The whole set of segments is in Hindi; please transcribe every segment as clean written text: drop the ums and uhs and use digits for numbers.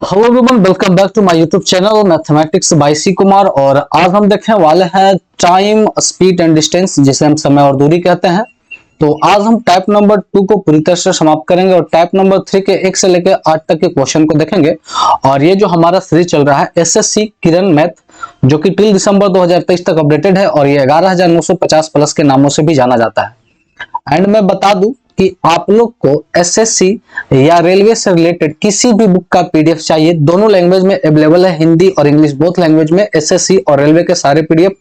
Hello everyone, welcome back to my YouTube channel mathematics by C Kumar. और आज हम देखने वाले हैं टाइम, स्पीड एंड डिस्टेंस, जिसे हम समय और दूरी कहते हैं। तो आज हम टाइप नंबर 2 को पूरी तरह से समाप्त करेंगे और टाइप नंबर 3 के 1 से लेकर 8 तक के क्वेश्चन को देखेंगे। और ये जो हमारा सीरीज चल रहा है एसएससी किरण मैथ, जो कि टिल दिसंबर 2023 तक अपडेटेड है और ये 11,950 प्लस के नामों से भी जाना जाता है। एंड मैं बता दूं कि आप लोग को एसएससी या रेलवे से रिलेटेड किसी भी बुक का पीडीएफ चाहिए, दोनों लैंग्वेज में अवेलेबल है, हिंदी और इंग्लिश बोथ लैंग्वेज में, एसएससी और रेलवे के सारे पीडीएफ।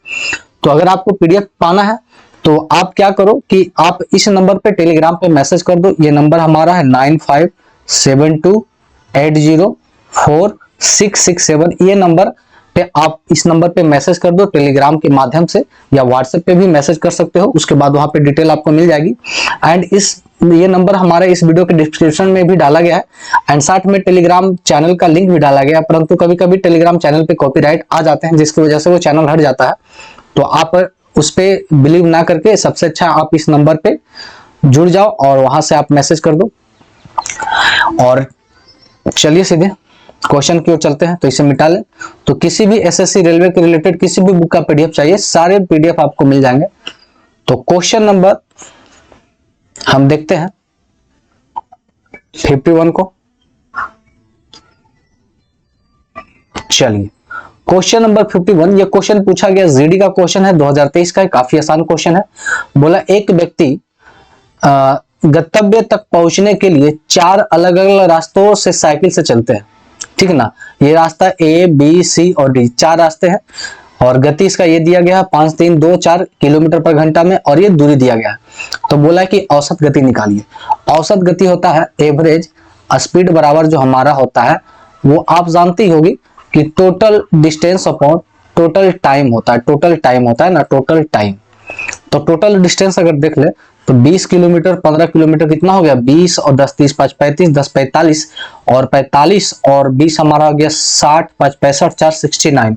तो अगर आपको पीडीएफ पाना है तो आप क्या करो कि आप इस नंबर पे टेलीग्राम पे मैसेज कर दो। ये नंबर हमारा है 9572804667। ये नंबर पे आप इस नंबर पे मैसेज कर दो टेलीग्राम के माध्यम से, या व्हाट्सएप पे भी मैसेज कर सकते हो। उसके बाद वहां पे डिटेल आपको मिल जाएगी। एंड ये नंबर हमारे इस वीडियो के डिस्क्रिप्शन में भी डाला गया है एंड साथ में टेलीग्राम चैनल का लिंक भी डाला गया है। परंतु कभी कभी टेलीग्राम चैनल पे कॉपीराइट आ जाते हैं, जिसकी वजह से वो चैनल हट जाता है। तो आप उस पे बिलीव ना करके सबसे अच्छा आप इस नंबर पे जुड़ जाओ और वहां से आप मैसेज कर दो। और चलिए सीधे क्वेश्चन की ओर चलते हैं। तो इसे मिटा लें। तो किसी भी एसएससी रेलवे के रिलेटेड किसी भी बुक का पीडीएफ चाहिए, सारे पीडीएफ आपको मिल जाएंगे। तो क्वेश्चन नंबर हम देखते हैं 51 को। चलिए क्वेश्चन नंबर 51, ये क्वेश्चन पूछा गया जीडी का क्वेश्चन है, 2023 का है, काफी आसान क्वेश्चन है। बोला एक व्यक्ति गंतव्य तक पहुंचने के लिए 4 अलग अलग रास्तों से साइकिल से चलते हैं, ठीक है ना। ये रास्ता ए बी सी और डी, 4 रास्ते हैं और गति इसका ये दिया गया है 5324 किलोमीटर पर घंटा में, और ये दूरी दिया गया है। तो बोला कि औसत गति निकालिए। औसत गति होता है एवरेज स्पीड बराबर जो हमारा होता है वो आप जानती होगी कि total distance upon total time होता है। टोटल टाइम होता है ना, टोटल टाइम। तो टोटल डिस्टेंस अगर देख ले तो 20 किलोमीटर 15 किलोमीटर कितना हो गया, 20 और 10 30 5 35 10 45 और 45 और 20 हमारा हो गया 60 5 65 4 69।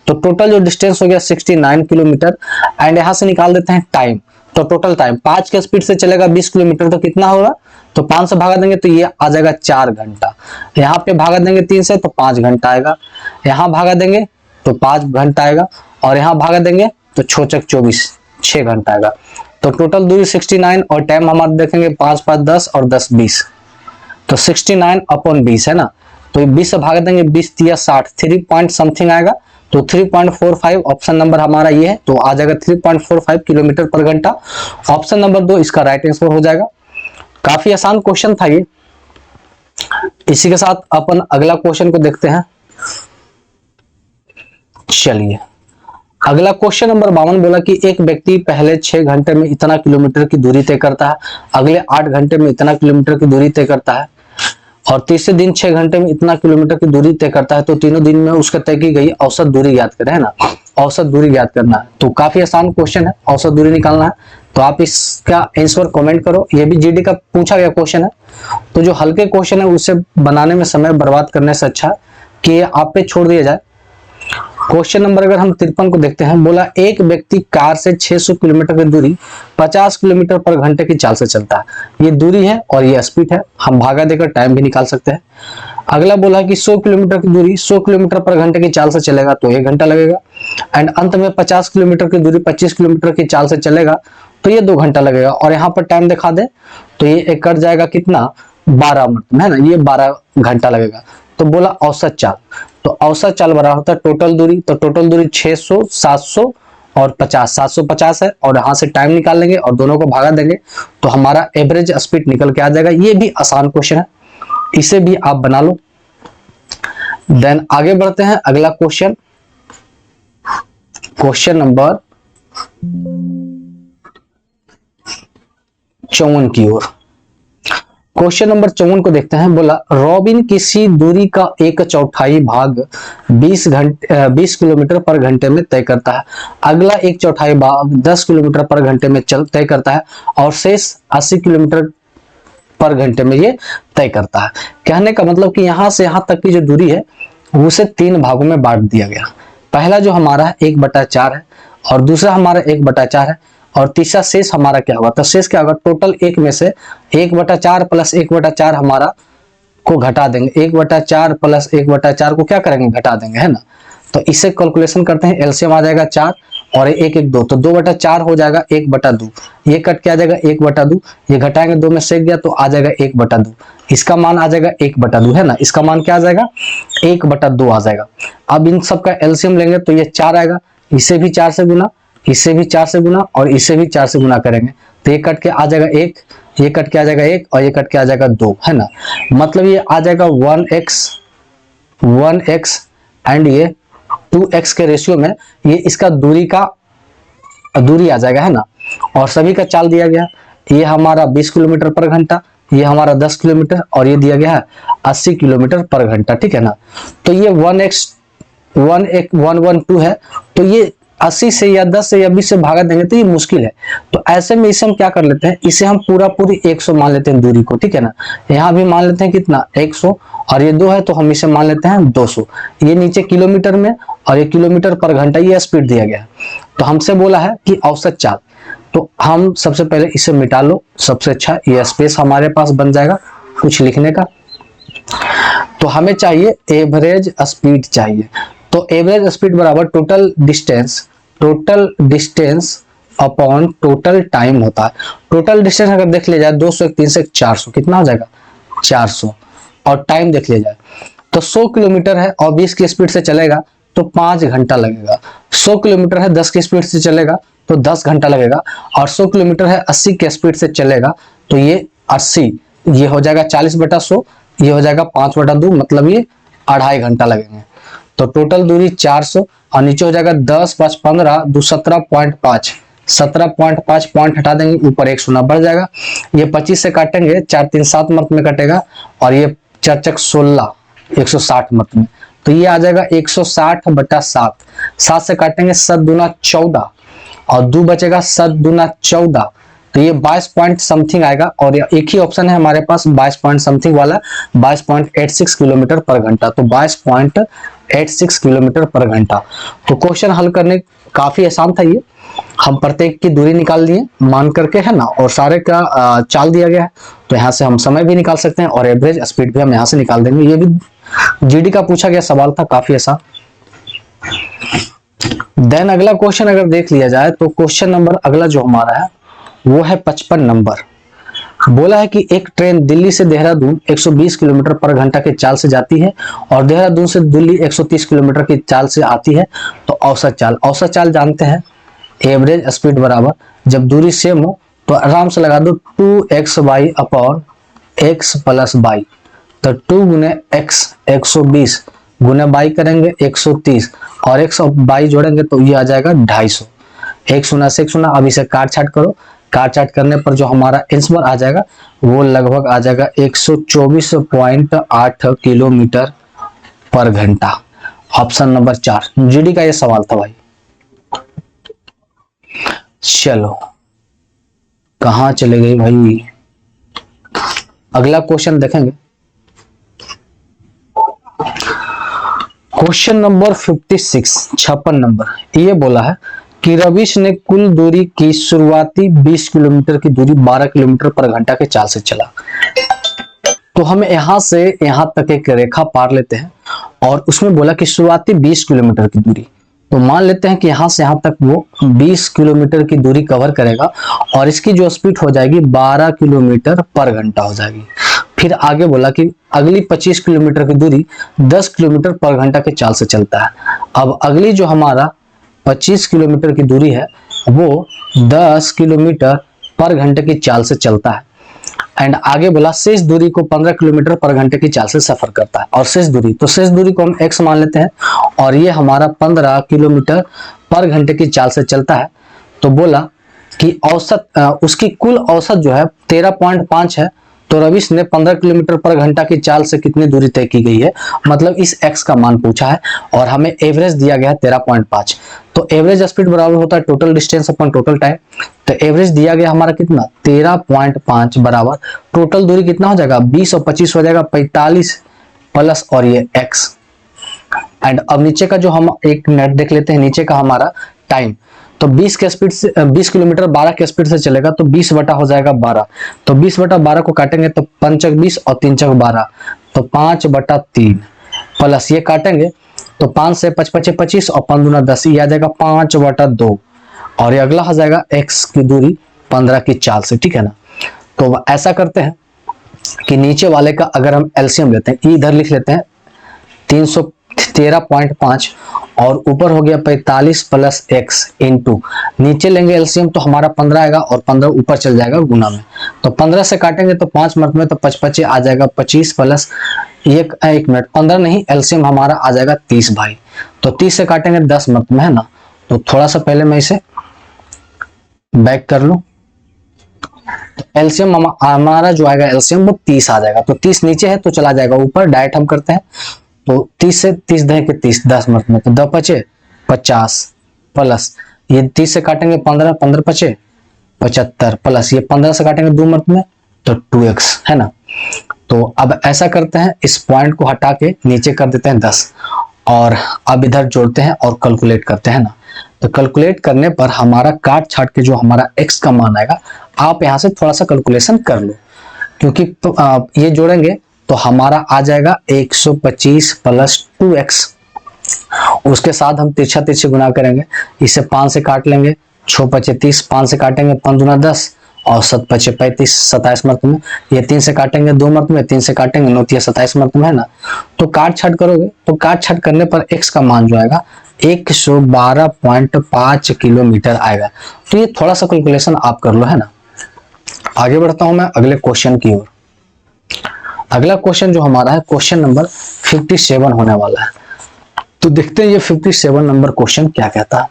तो टोटल जो डिस्टेंस हो गया 69 किलोमीटर। एंड यहां से निकाल देते हैं टाइम। तो टोटल टाइम 5 के स्पीड से चलेगा 20 किलोमीटर तो कितना होगा, तो 5 से भागा देंगे तो ये आ जाएगा 4 घंटा। यहाँ पे भागा देंगे 3 से तो 5 घंटा आएगा। यहाँ भागा देंगे तो 5 घंटा आएगा और यहाँ भागा देंगे तो 6 24 6 घंटा आएगा। तो टोटल दूरी 69 और टाइम हमारे देखेंगे 5 5 10 और 10 20। तो 69 अपॉन 20 है ना, तो 20 से भाग देंगे 20 या 60, 3 पॉइंट समथिंग आएगा। तो 3.45 ऑप्शन नंबर हमारा ये है, तो आ जाएगा 3.45 किलोमीटर पर घंटा। ऑप्शन नंबर 2 इसका राइट आंसर हो जाएगा। काफी आसान क्वेश्चन था ये। इसी के साथ अपन अगला क्वेश्चन को देखते हैं। चलिए अगला क्वेश्चन नंबर 52 बोला कि एक व्यक्ति पहले 6 घंटे में इतना किलोमीटर की दूरी तय करता है, अगले 8 घंटे में इतना किलोमीटर की दूरी तय करता है और तीसरे दिन 6 घंटे में इतना किलोमीटर की दूरी तय करता है। तो तीनों दिन में उसका तय की गई औसत दूरी याद करें, है ना। औसत दूरी याद करना है। तो काफी आसान क्वेश्चन है, औसत दूरी निकालना है। तो आप इसका आंसर कमेंट करो। ये भी जीडी का पूछा गया क्वेश्चन है। तो जो हल्के क्वेश्चन है उसे बनाने में समय बर्बाद करने से अच्छा कि आप पे छोड़ दिया जाए। क्वेश्चन नंबर अगर हम 53 को देखते हैं, बोला एक व्यक्ति कार से 600 किलोमीटर की दूरी 50 किलोमीटर पर घंटे की चाल से चलता है। ये दूरी है और ये स्पीड है। हम भागा देकर टाइम भी निकाल सकते हैं। अगला बोला कि 100 किलोमीटर की दूरी 100 किलोमीटर पर घंटे की चाल से चलेगा तो 1 घंटा लगेगा। एंड अंत में 50 किलोमीटर की दूरी 25 किलोमीटर की चाल से चलेगा तो ये 2 घंटा लगेगा। और यहाँ पर टाइम दिखा दे तो ये कट जाएगा कितना, 12 मिनट है ना, ये 12 घंटा लगेगा। तो बोला औसत चाल, तो औसत चाल बराबर होता है टोटल दूरी। तो टोटल दूरी 600 700 और 50, 750 है और यहां से टाइम निकाल लेंगे और दोनों को भागा देंगे तो हमारा एवरेज स्पीड निकल के आ जाएगा। ये भी आसान क्वेश्चन है, इसे भी आप बना लो। देन आगे बढ़ते हैं अगला क्वेश्चन, क्वेश्चन नंबर 54 की ओर। क्वेश्चन नंबर 54 को देखते हैं। बोला रॉबिन किसी दूरी का 1/4 भाग 20 किलोमीटर पर घंटे में तय करता है, अगला 1/4 भाग 10 किलोमीटर पर घंटे में तय करता है और शेष 80 किलोमीटर पर घंटे में ये तय करता है। कहने का मतलब कि यहां से यहां तक की जो दूरी है उसे 3 भागों में बांट दिया गया। पहला जो हमारा 1/4 है और दूसरा हमारा 1/4 है और तीसरा शेष हमारा क्या होगा, तो शेष क्या होगा, टोटल 1 में से 1/4 प्लस 1/4 हमारा को घटा देंगे, 1/4 प्लस 1/4 को क्या करेंगे, घटा देंगे, है ना। तो इससे कैलकुलेशन करते हैं, एलसीएम आ जाएगा 4 और 1 1 2, तो 2/4 हो जाएगा 1/2, ये कट के आ जाएगा 1/2, ये घटाएंगे 2 में से गया तो आ जाएगा 1/2, इसका मान आ जाएगा 1/2, है ना, इसका मान क्या आ जाएगा 1/2 आ जाएगा। अब इन सब का एलसीएम लेंगे तो ये 4 आएगा, इसे भी 4 से गुना, इसे भी 4 से गुना और इसे भी 4 से गुना करेंगे तो ये कट के आ जाएगा 1, ये कट के आ जाएगा 1 और ये कट के आ जाएगा 2, है ना। मतलब ये आ जाएगा 1x एंड ये 2x के रेशियो में ये इसका दूरी आ जाएगा, है ना। और सभी का चाल दिया गया, ये हमारा 20 किलोमीटर पर घंटा, ये हमारा 10 किलोमीटर और ये दिया गया है 80 किलोमीटर पर घंटा, ठीक है ना। तो ये 112 है, तो ये 80 से या 10 से या 20 से भागा देंगे तो ये मुश्किल है। तो ऐसे में इसे हम क्या कर लेते हैं, इसे हम पूरी 100 मान लेते हैं दूरी को, ठीक है ना। यहाँ भी मान लेते हैं कितना 100 और ये 2 है तो हम इसे मान लेते हैं 200। ये नीचे किलोमीटर में और ये किलोमीटर पर घंटा, ये स्पीड दिया गया है। तो हमसे बोला है कि औसत चाल, तो हम सबसे पहले इसे मिटा लो, सबसे अच्छा ये स्पेस हमारे पास बन जाएगा कुछ लिखने का। तो हमें चाहिए एवरेज स्पीड चाहिए, तो एवरेज स्पीड बराबर total distance upon total time होता है। टोटल डिस्टेंस अगर देख लिया जाए 200 3 से 400 कितना हो जाएगा 400, और टाइम देख लिया जाए तो 100 किलोमीटर है और 20 की स्पीड से चलेगा तो 5 घंटा लगेगा। 100 किलोमीटर है 10 की स्पीड से चलेगा तो 10 घंटा लगेगा, और 100 किलोमीटर है 80 की स्पीड से चलेगा तो ये 80, ये हो जाएगा 40/100, ये हो जाएगा 5/2, मतलब ये 2.5 घंटा लगेंगे। तो टोटल दूरी 400 और नीचे हो जाएगा 10 5 15 2 17.5, 17.5 पॉइंट हटा देंगे, ऊपर 1 शून्य बढ़ जाएगा। ये 25 से काटेंगे 4 3 7 मत में कटेगा और ये 4 चक 16 160 मत में, तो ये आ जाएगा 160/7। 7 से काटेंगे 7 दूना 14 और 2 बचेगा 7 दूना 14, तो ये 22 पॉइंट समथिंग आएगा। और एक ही ऑप्शन है हमारे पास 22 पॉइंट समथिंग वाला, 22.86 किलोमीटर पर घंटा, तो 22.86 किलोमीटर पर घंटा। तो क्वेश्चन हल करने काफी आसान था, ये हम प्रत्येक की दूरी निकाल लिए मान करके, है ना, और सारे का चाल दिया गया है। तो यहाँ से हम समय भी निकाल सकते हैं और एवरेज स्पीड भी हम यहाँ से निकाल देंगे। ये भी जीडी का पूछा गया सवाल था, काफी आसान। देन अगला क्वेश्चन अगर देख लिया जाए तो क्वेश्चन नंबर अगला जो हमारा है वो है 55 नंबर। बोला है कि एक ट्रेन दिल्ली से देहरादून 120 किलोमीटर पर घंटा के चाल से जाती है और देहरादून से दिल्ली 130 किलोमीटर की चाल से आती है। तो औसत चाल जानते हैं, एवरेज स्पीड बराबर जब दूरी सेम हो तो आराम से लगा दो 2xy upon x plus y। तो 2 गुने x 120 गुने y करेंगे 130 और x और y जोड़ेंगे तो ये आ जाएगा 250। 1 शून्य से 1 शून्य, अब इसे काट छाट करो, काट छाट करने पर जो हमारा आंसर आ जाएगा वो लगभग आ जाएगा 124.8 किलोमीटर पर घंटा। ऑप्शन नंबर 4 जीडी का ये सवाल था भाई। चलो कहां चले गई भाई, अगला क्वेश्चन देखेंगे। Question number 56 number. ये बोला है कि रविश ने कुल दूरी की शुरुआती 20 किलोमीटर की दूरी 12 किलोमीटर पर घंटा के चाल से चला। तो हम यहां से यहां तक एक रेखा पार लेते हैं और उसमें बोला कि शुरुआती 20 किलोमीटर की दूरी, तो मान लेते हैं कि यहां से यहां तक वो 20 किलोमीटर की दूरी कवर करेगा और इसकी जो स्पीड हो जाएगी 12 किलोमीटर पर घंटा हो जाएगी। फिर आगे बोला कि अगली 25 किलोमीटर की दूरी 10 किलोमीटर पर घंटा के चाल से चलता है। अब अगली जो हमारा 25 किलोमीटर की दूरी है वो 10 किलोमीटर पर घंटे की चाल से चलता है। एंड आगे बोला शेष दूरी को 15 किलोमीटर पर घंटे की चाल से सफर करता है। और शेष दूरी, तो शेष दूरी को हम x मान लेते हैं और ये हमारा 15 किलोमीटर पर घंटे की चाल से चलता है। तो बोला कि औसत उसकी कुल औसत जो है 13.5 है। तो रविश ने 15 किलोमीटर पर घंटा की चाल से कितनी दूरी तय की गई है, मतलब इस x का मान पूछा है और हमें एवरेज दिया गया है 13.5। तो एवरेज स्पीड बराबर होता है टोटल डिस्टेंस अपन टोटल टाइम। तो एवरेज दिया गया हमारा कितना 13.5 बराबर टोटल दूरी कितना हो जाएगा 20 और 25 हो जाएगा 45 प्लस और ये x। एंड अब नीचे का जो हम एक नेट देख लेते हैं, नीचे का हमारा टाइम। तो 20 के स्पीड से 20 किलोमीटर 12 के स्पीड से चलेगा तो 20 बटा हो जाएगा 12। तो 20 बटा 12 को काटेंगे तो 5 चक 20 और 3 चक 12, तो 5/3 प्लस ये काटेंगे तो 5 से 5 5 25 और 5 दूना 10, ये आ जाएगा 5/2 और ये अगला आ जाएगा x की दूरी 15 की चाल से, ठीक है ना। तो ऐसा करते हैं कि नीचे वाले का अगर हम एलसीएम लेते हैं, इधर लिख लेते हैं 313.5 और ऊपर हो गया 45 प्लस x इंटू, नीचे लेंगे एलसीएम तो हमारा 15 आएगा और 15 ऊपर चल जाएगा गुना में, तो 15 से काटेंगे तो 5 मर्त में तो 5 5 आ जाएगा 25 प्लस एक मिनट 15 नहीं, एलसीएम हमारा आ जाएगा 30 भाई। तो 30 से काटेंगे 10 मर्त में, है ना। तो थोड़ा सा पहले मैं इसे बैक कर लूं, एलसीएम हमारा जो आएगा एलसीएम वो 30 आ जाएगा। तो 30 नीचे है तो चला जाएगा ऊपर, डायरेक्ट हम करते हैं। तो 30 से 30 दे के 30 10 मत में तो 10 पचे 50 प्लस ये 30 से काटेंगे 15 15 पचे 75 प्लस ये 15 से काटेंगे 2 मत में तो 2x, है ना। तो अब ऐसा करते हैं, इस पॉइंट को हटा के नीचे कर देते हैं 10 और अब इधर जोड़ते हैं और कैलकुलेट करते हैं ना। तो कैलकुलेट करने पर हमारा काट छाट के जो हमारा x का मान आएगा, आप यहां से थोड़ा सा कैलकुलेशन कर लो, क्योंकि ये जोड़ेंगे तो हमारा आ जाएगा 125 प्लस 2x, उसके साथ हम तिरछा तिरछे गुना करेंगे, इसे 5 से काट लेंगे 6 पचे 30, 5 से काटेंगे 5 दूना 10 और 7 पचे 35 27 मर्त में, ये 3 से काटेंगे 2 मर्त में, 3 से काटेंगे 9 27 मर्त में, है ना। तो काट छाट करोगे तो काट छाट करने पर x का मान जो आएगा 112.5 किलोमीटर आएगा। तो ये थोड़ा सा कैलकुलेशन आप कर लो, है ना। आगे बढ़ता हूं मैं अगले क्वेश्चन की ओर। अगला क्वेश्चन जो हमारा है क्वेश्चन नंबर 57 होने वाला है। तो देखते हैं ये 57 नंबर क्वेश्चन क्या कहता है।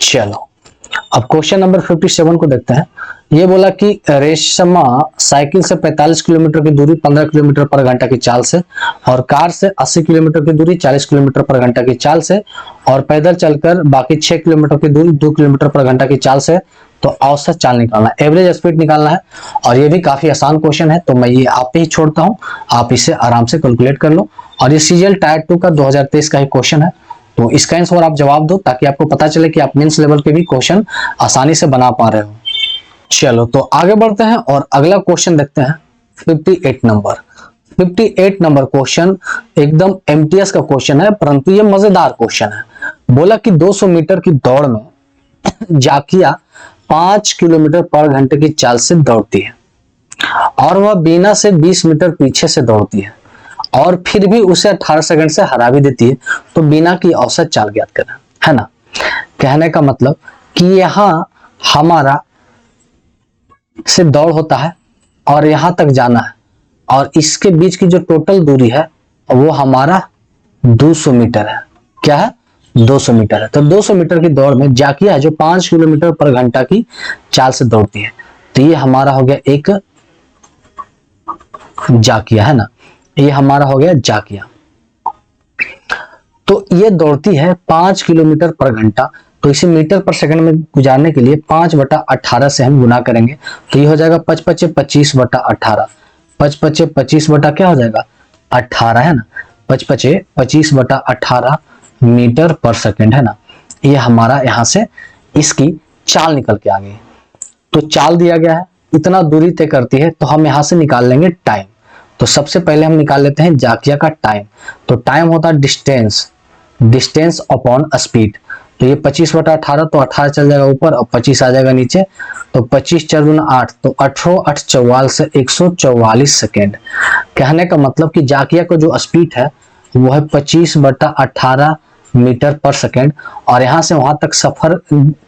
चलो अब क्वेश्चन नंबर 57 को देखते हैं। ये बोला कि रेशमा साइकिल से 45 किलोमीटर की दूरी 15 किलोमीटर पर घंटा की चाल से और कार से 80 किलोमीटर की दूरी 40 किलोमीटर पर घंटा की चाल से और पैदल चलकर बाकी 6 किलोमीटर की दूरी 2 किलोमीटर पर घंटा की चाल से, तो औसत चाल निकालना है, एवरेज स्पीड निकालना है। और ये भी काफी आसान क्वेश्चन है, तो मैं ये आप पे ही छोड़ता हूं, आप इसे आराम से कैलकुलेट कर लो। और ये सीजीएल टायर 2 का 2023 का ही क्वेश्चन है, तो इसका आंसर आप जवाब दो ताकि आपको पता चले कि आप मेंस लेवल के भी क्वेश्चन आसानी से बना पा रहे हो। चलो तो आगे बढ़ते हैं और अगला क्वेश्चन देखते हैं 58 नंबर। 58 नंबर क्वेश्चन एकदम एमटीएस का क्वेश्चन है, परंतु ये मजेदार क्वेश्चन है। बोला कि 200 मीटर की दौड़ में जाकिया 5 किलोमीटर पर घंटे की चाल से दौड़ती है और वह बीना से 20 मीटर पीछे से दौड़ती है और फिर भी उसे 18 सेकंड से हरा भी देती है, तो बीना की औसत चाल ज्ञात करें, है ना। कहने का मतलब कि यहां हमारा से दौड़ होता है और यहां तक जाना है और इसके बीच की जो टोटल दूरी है वो हमारा 200 मीटर है। क्या है? 200 मीटर है। तो 200 मीटर की दौड़ में जाकिया है जो 5 किलोमीटर पर घंटा की चाल से दौड़ती है, तो ये हमारा हो गया एक जाकिया, है ना। ये हमारा हो गया जाकिया। तो ये दौड़ती है 5 किलोमीटर पर घंटा, तो इसे मीटर पर सेकंड में गुजारने के लिए 5/18 से हम गुना करेंगे, तो ये हो जाएगा 5 पचे 25/18, 5 पचे 25 बटा क्या हो जाएगा 18, है ना। 5 पचे 25/18 मीटर पर सेकंड, है ना। ये हमारा यहां से इसकी चाल निकल के आ गई। तो चाल दिया गया है इतना दूरी तय करती है, तो हम यहां से निकाल लेंगे टाइम। तो सबसे पहले हम निकाल लेते हैं जाकिया का टाइम। तो टाइम होता है डिस्टेंस अपॉन स्पीड। तो ये 25/18, तो 18 चल जाएगा ऊपर और 25 आ जाएगा नीचे, तो 25 4 गुना 8, तो 18 8 44 से 144 सेकेंड। कहने का मतलब कि जाकिया को जो स्पीड है वो है 25/18 मीटर पर सेकेंड, और यहां से वहां तक सफर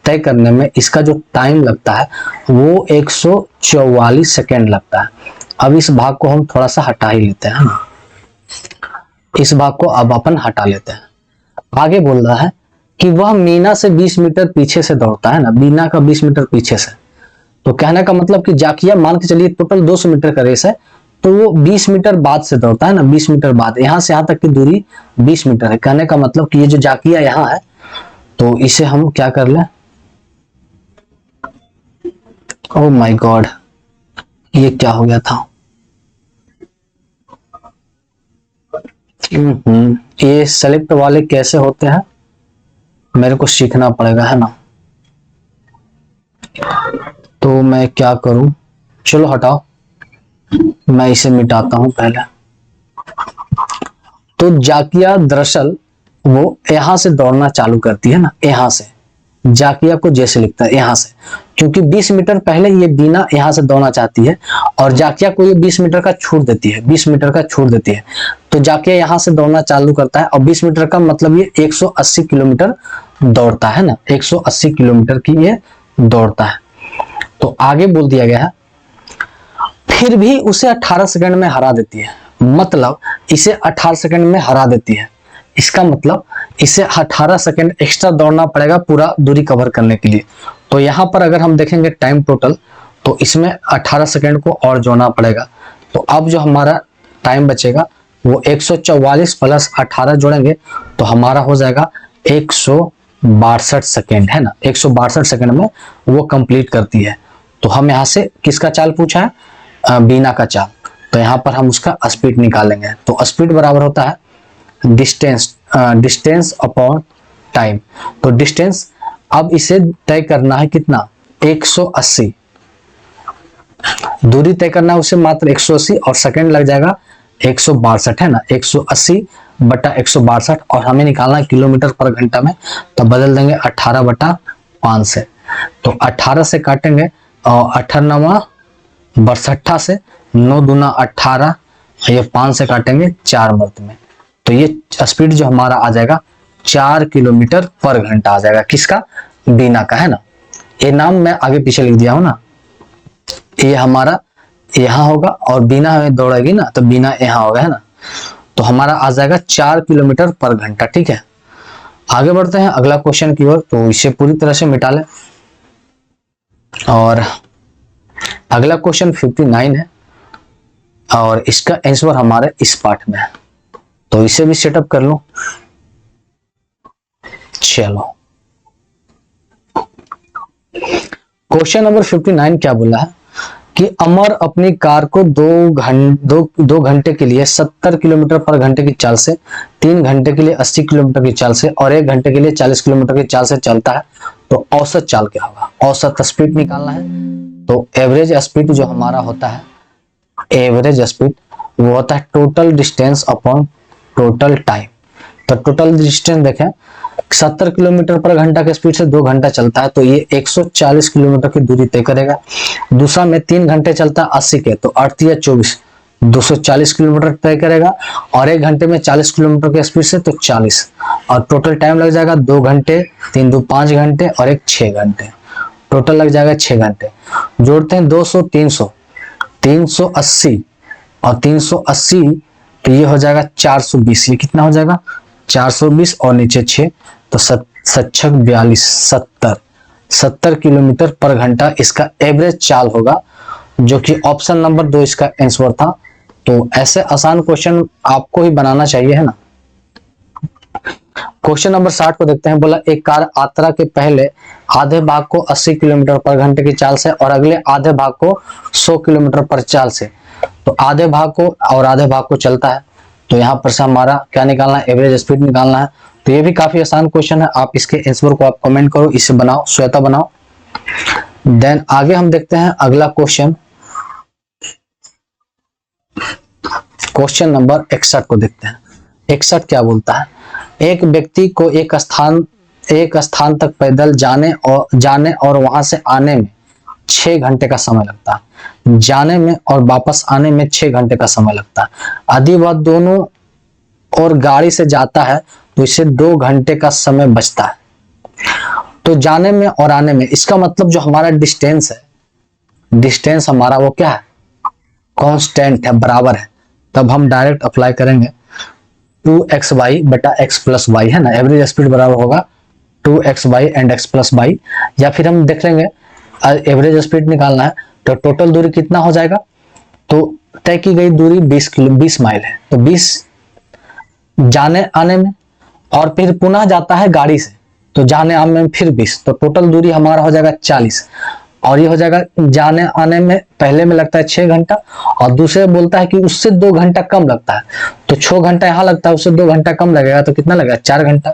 तय करने में इसका जो टाइम लगता है वो 144 सेकेंड लगता है। अब इस भाग को हम थोड़ा सा हटा ही लेते हैं, इस भाग को अब अपन हटा लेते हैं। आगे बोल रहा है कि वह मीना से 20 मीटर पीछे से दौड़ता है ना, बीना का 20 मीटर पीछे से। तो कहने का मतलब कि जाकिया मान के चलिए टोटल 200 मीटर का रेस है, तो वो 20 मीटर बाद से दौड़ता है ना, 20 मीटर बाद, यहां से यहां तक की दूरी 20 मीटर है। कहने का मतलब कि ये जो जाकिया यहां है, तो इसे हम क्या कर लें, ओह माय गॉड, ये क्या हो गया था, ये सेलेक्ट वाले कैसे होते हैं मेरे को सीखना पड़ेगा, है ना। तो मैं क्या करूं, चलो हटाओ, मैं इसे मिटाता हूं पहले। तो जाकिया दरअसल वो यहां से दौड़ना चालू करती है ना, यहां से। जाकिया को जैसे लिखता है यहां से, क्योंकि 20 मीटर पहले ये बीना यहां से दौड़ना चाहती है और जाकिया को ये 20 मीटर का छूट देती है, 20 मीटर का छूट देती है। तो जाकिया यहां से दौड़ना चालू करता है और 20 मीटर का मतलब ये 180 किलोमीटर दौड़ता है ना, 180 किलोमीटर की ये दौड़ता है। तो आगे बोल दिया गया है फिर भी उसे 18 सेकंड में हरा देती है, मतलब इसे 18 सेकंड में हरा देती है। इसका मतलब इसे 18 सेकंड एक्स्ट्रा दौड़ना पड़ेगा पूरा दूरी कवर करने के लिए। तो यहां पर अगर हम देखेंगे टाइम टोटल, तो इसमें 18 सेकंड को और जोड़ना पड़ेगा। तो अब जो हमारा टाइम बचेगा वो 144 प्लस 18 जोड़ेंगे तो हमारा हो जाएगा 162 सेकंड, है ना। 162 सेकंड में वो कंप्लीट करती है। तो हम यहाँ से किसका चाल पूछा है, बीना का चाल। तो यहाँ पर हम उसका स्पीड निकालेंगे। तो स्पीड बराबर होता है डिस्टेंस अपॉन टाइम। तो डिस्टेंस अब इसे तय करना है कितना, 180 दूरी तय करना है उसे, मात्र 180 और सेकंड लग जाएगा 162, है ना। 180 बटा 162 और हमें निकालना है किलोमीटर पर घंटा में। तो बदल देंगे 18 बटा 5 से। तो 18 से काटेंगे और 18 62 से, 9 दूना 18, ये 5 से काटेंगे 4 मर्द में। तो ये स्पीड जो हमारा आ जाएगा 4 किलोमीटर पर घंटा आ जाएगा, किसका, बीना का, है ना। ये नाम मैं आगे पीछे लिख दिया हूं ना, ये हमारा यहाँ होगा और बीना हमें दौड़ेगी ना तो बीना यहाँ होगा, है ना। तो हमारा आ जाएगा 4 किलोमीटर पर घंटा, ठीक है। आगे बढ़ते हैं अगला क्वेश्चन की ओर। तो इसे पूरी तरह से मिटा लें और अगला क्वेश्चन 59 है और इसका आंसर हमारे इस पार्ट में है। तो इसे भी सेटअप कर लो। चलो क्वेश्चन नंबर 59 क्या बोला है कि अमर अपनी कार को 2 घंटे के लिए 70 किलोमीटर पर घंटे की चाल से, 3 घंटे के लिए 80 किलोमीटर की चाल से और 1 घंटे के लिए 40 किलोमीटर की चाल से चलता है। तो औसत चाल क्या होगा, औसत स्पीड निकालना है। तो एवरेज स्पीड जो हमारा होता है, एवरेज स्पीड वो होता है total distance upon total time. तो टोटल डिस्टेंस देखें 70 किलोमीटर पर घंटा के स्पीड से 2 घंटा चलता है तो ये 140 किलोमीटर की दूरी तय करेगा। दूसरा में 3 घंटे चलता है 80 के, तो 8 या 24 240 किलोमीटर तय करेगा और 1 घंटे में 40 किलोमीटर की स्पीड से तो 40 और टोटल टाइम लग जाएगा 2 घंटे, 3 2 5 घंटे और 1 6 घंटे, टोटल लग जाएगा 6 घंटे। जोड़ते हैं 200 300 380 और 380 तो ये हो जाएगा 420। ये कितना हो जाएगा 420 और नीचे 6 तो 7 42 70 किलोमीटर पर घंटा इसका एवरेज चाल होगा, जो कि ऑप्शन नंबर 2 इसका आंसर था। तो ऐसे आसान क्वेश्चन आपको ही बनाना चाहिए, है ना। क्वेश्चन नंबर 60 को देखते हैं। बोला एक कार यात्रा के पहले आधे भाग को 80 किलोमीटर पर घंटे की चाल से और अगले आधे भाग को 100 किलोमीटर पर चाल से, तो आधे भाग को और आधे भाग को चलता है। तो यहाँ पर से हमारा क्या निकालना है, एवरेज स्पीड निकालना है। तो ये भी काफी आसान क्वेश्चन है, आप इसके आंसर को आप कमेंट करो, इसे बनाओ, श्वेता बनाओ। देन आगे हम देखते हैं अगला क्वेश्चन, क्वेश्चन नंबर 61 को देखते हैं। 61 क्या बोलता है, एक व्यक्ति को एक स्थान तक पैदल जाने और वहां से आने में 6 घंटे का समय लगता है, जाने में और वापस आने में 6 घंटे का समय लगता है। यदि वह दोनों और गाड़ी से जाता है तो इसे 2 घंटे का समय बचता है। तो जाने में और आने में, इसका मतलब जो हमारा डिस्टेंस है, डिस्टेंस हमारा वो क्या है, कांस्टेंट है, बराबर है। तब हम डायरेक्ट अप्लाई करेंगे 2xy बटा x प्लस वाई, है ना। एवरेज स्पीड बराबर होगा 2xy and x plus Y. या फिर हम देख लेंगे एवरेज स्पीड निकालना है तो टोटल दूरी कितना हो जाएगा, तो तय की गई दूरी 20 माइल है। तो 20 जाने आने में और फिर पुनः जाता है गाड़ी से, तो जाने आने में फिर 20, तो टोटल दूरी हमारा हो जाएगा 40। और ये हो जाएगा जाने आने में पहले में लगता है 6 घंटा और दूसरे बोलता है कि उससे 2 घंटा कम लगता है, तो 6 घंटा यहाँ लगता है, उससे 2 घंटा कम लगेगा तो कितना लगेगा 4 घंटा।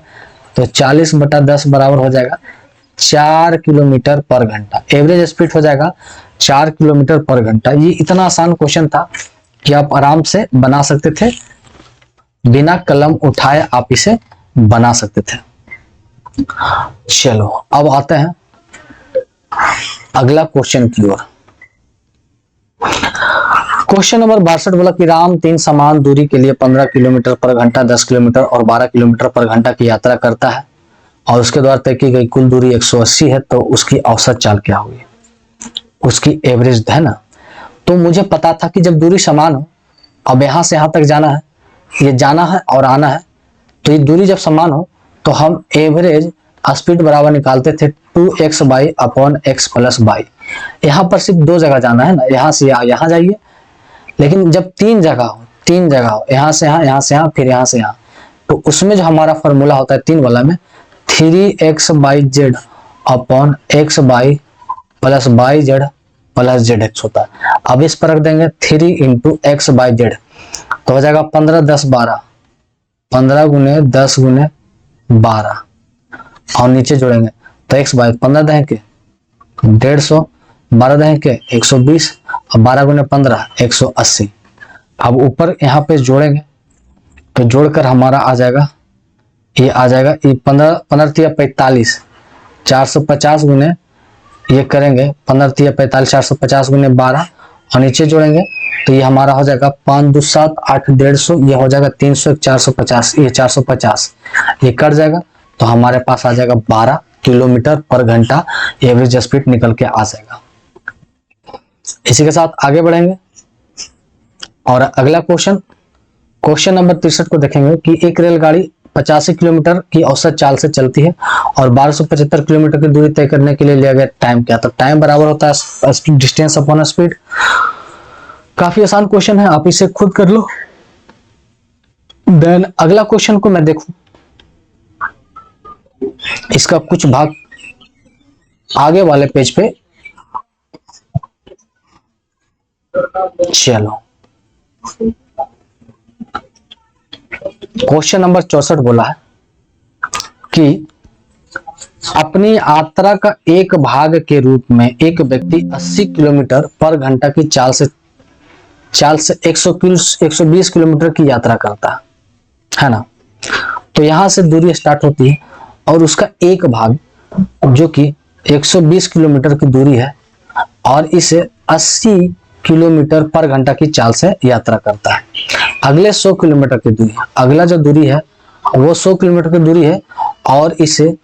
तो 40 बटा 10 बराबर हो जाएगा 4 किलोमीटर पर घंटा। एवरेज स्पीड हो जाएगा 4 किलोमीटर पर घंटा। ये इतना आसान क्वेश्चन था कि आप आराम से बना सकते थे, बिना कलम उठाए आप इसे बना सकते थे। चलो अब आते हैं अगला क्वेश्चन की ओर। क्वेश्चन नंबर 62 बोला कि राम 3 समान दूरी के लिए 15 किलोमीटर पर घंटा, 10 किलोमीटर और 12 किलोमीटर पर घंटा की यात्रा करता है और उसके द्वारा तय की गई कुल दूरी 180 है, तो उसकी औसत चाल क्या होगी? उसकी एवरेज है ना। तो मुझे पता था कि जब दूरी समान हो, अब यहां से यहां तक जाना है, ये जाना है और आना है, तो ये दूरी जब समान हो तो हम एवरेज स्पीड बराबर निकालते थे 2x by upon x plus by. यहाँ पर सिर्फ 2 जगह जाना है ना, यहाँ से यहाँ जाइए, लेकिन जब 3 जगह हो, यहाँ से यहाँ, फिर यहाँ से यहाँ, तो उसमें जो हमारा फॉर्मूला होता है 3 वाला में 3x by Z upon x by plus by Z plus Z x होता है। अब इस पर रख देंगे 3 इंटू एक्स बाई जेड, तो हो जाएगा 15 10 12, 15 गुने 10 गुने 12 और नीचे जोड़ेंगे तो x बाई 15 दहे के 150, 12 दहे के 120 और 12 गुने 15 180। अब ऊपर यहाँ पे जोड़ेंगे तो जोड़कर हमारा आ जाएगा, ये आ जाएगा ये 15 15 तिया 45, 450 गुने ये करेंगे 15 तिया 45, 450 गुने 12 और नीचे जोड़ेंगे तो ये हमारा हो जाएगा 5 2 7 8 150, ये हो जाएगा 300 450, ये 450 ये कट जाएगा तो हमारे पास आ जाएगा 12 किलोमीटर पर घंटा एवरेज स्पीड निकल के आ जाएगा। इसी के साथ आगे बढ़ेंगे और अगला क्वेश्चन नंबर 63 को देखेंगे कि एक रेलगाड़ी 85 किलोमीटर की औसत चाल से चलती है और 1275 किलोमीटर की दूरी तय करने के लिए लिया गया टाइम क्या? तो टाइम बराबर होता है डिस्टेंस अपॉन स्पीड। काफी आसान क्वेश्चन है, आप इसे खुद कर लो। देन अगला क्वेश्चन को मैं देखूं, इसका कुछ भाग आगे वाले पेज पे। चलो क्वेश्चन नंबर 64 बोला है कि अपनी यात्रा का एक भाग के रूप में एक व्यक्ति 80 किलोमीटर पर घंटा की चाल से 120 किलोमीटर की यात्रा करता है ना। तो यहां से दूरी स्टार्ट होती है और उसका एक भाग जो कि 120 किलोमीटर की दूरी है और इसे 80 किलोमीटर पर घंटा की चाल से यात्रा करता है। अगले 100 किलोमीटर की दूरी, अगला जो दूरी है वो 100 किलोमीटर की दूरी है और इसे